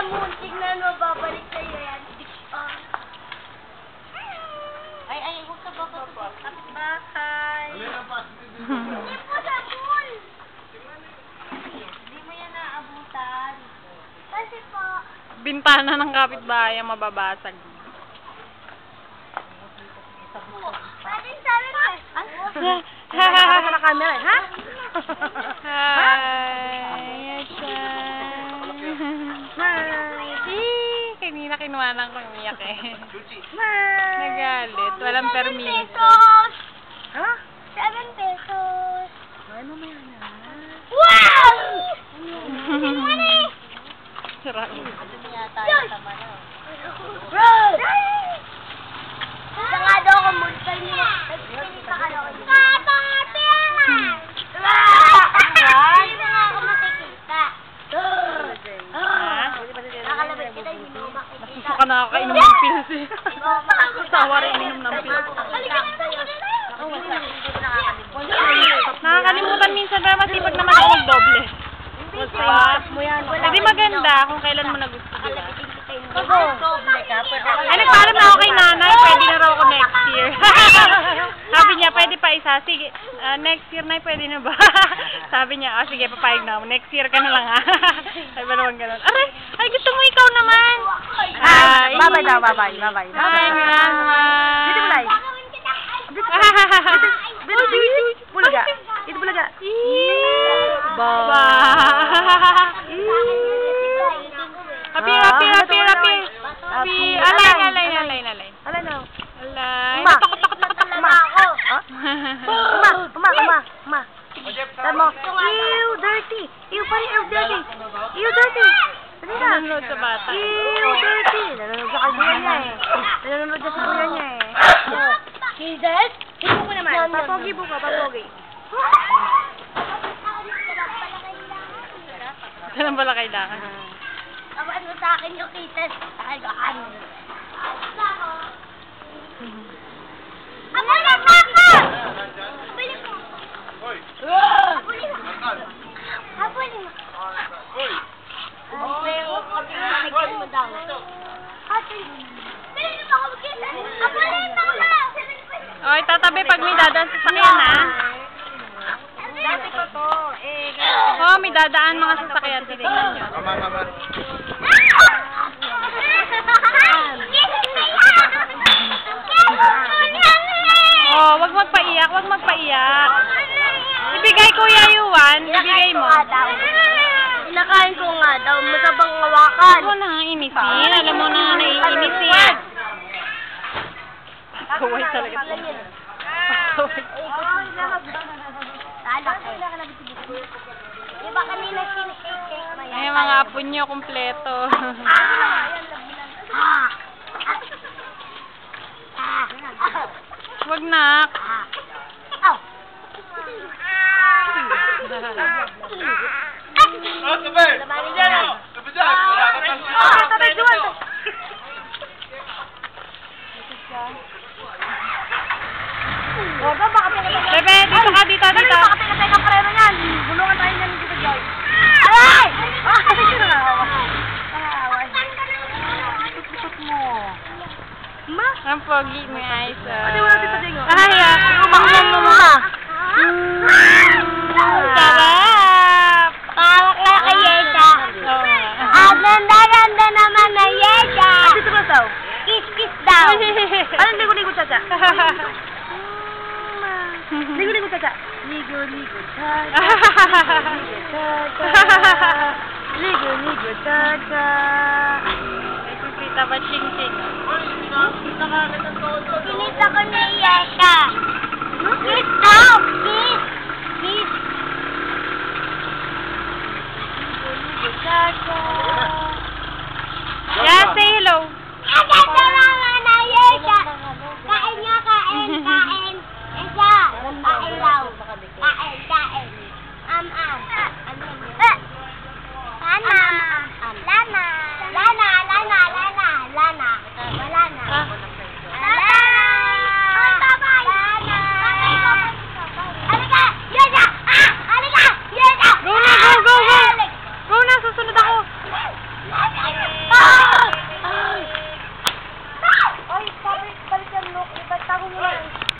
muntik na babalik sa'yo yan. Ay, huwag ka ba kapit-bahay? Hindi po sabon! Hindi mo yan naabutan. Kasi po... Bintana ng kapitbahay ang mababasag. Patin sabi mo. Ha? Sa camera, ha? Hi! Hi! Kanina kinuhanan ko umiyak eh. Hi! Nagalit. Walang permiso. Pesos! Ha? 7 pesos. Ay, mamaya na. Wow! Money! Sarap. Dumi yata yung tama na. Isa nga daw ako multay niya. Nagpinita ka daw. Hindi mo nga ako makikita. Nakalabit kita, hindi mo makikita. Gusto ka nakakainom ng pills eh. Sawa rin inom ng pills. Nakakalimutan minsan na masipag naman ako mag-doble. Hindi maganda kung kailan mo na gusto, diba? Ay, nagpaalam na ako kay nanay, pwede na raw ako next year. Sabi niya, pwede pa isa. Sige, next year na, pwede na ba? Sabi niya, sige, papayag na ako. Next year ka na lang ha. Sabi ba naman ganun? Ay, gusto mo ikaw naman. Bye-bye daw, bye-bye. Bye-bye. Ay, salamat. Dito balay. Dito, bulaga. Dito bulaga. Happy. Alay. Alay na. Alay. Uma. Takot. Uma. Sabi mo, ew, dirty. Ew, pari, ew, dirty. Ew, dirty. Dali na. Nanonood sa bata. Ew, dirty. Nanonood sa kuya niya eh. Nanonood sa kuya niya eh. Jesus? Ibo mo naman. Papogi po ka, papogi. Ganun pala kailangan. Abaan mo sa akin yung kitas. Talagaan. Abulin mo ako! Abulin mo. Abulin mo. Abulin mo. Abulin mo daw. Abulin mo ako magkita. Abulin mo ako. Okay, tatabi pag may dadaan sa sakyan ha. Dati ko to. Oh, may dadaan mga sasakyan. Titingnan nyo. Oh, wag magpaiyak. Ibigay Kuya Yuan, ibigay mo. Inakain ko nga daw, masabang ngawakan. Huwag mo na inisin. Alam mo na naiinis yan. Kaway talaga. Di ba kanina sinishake mo yan? Ay, mga apo nyo, kumpleto. Wag nak. Bebe, dito ka, dito. Baka pinatay ka preno yan. Bulungan tayo yan dito, Joy. Aray! Ma? Ang pogi ni Aiza. Pati wala dito, Dingo. Ay, umakyan mo muna. Sarap! Pawak na kay Yesha. Oo nga. Ang ganda naman na Yesha. Dito ba daw? Kiss daw. Anong ligo-ligo, Chacha? Ligo-ligo, Chacha. Ligo-ligo, Chacha. Ligo-ligo, Chacha. Nagpipita ba ching-ching? Pinita ko na Yesha. Kiss daw. Kiss. Ligo-ligo, Chacha.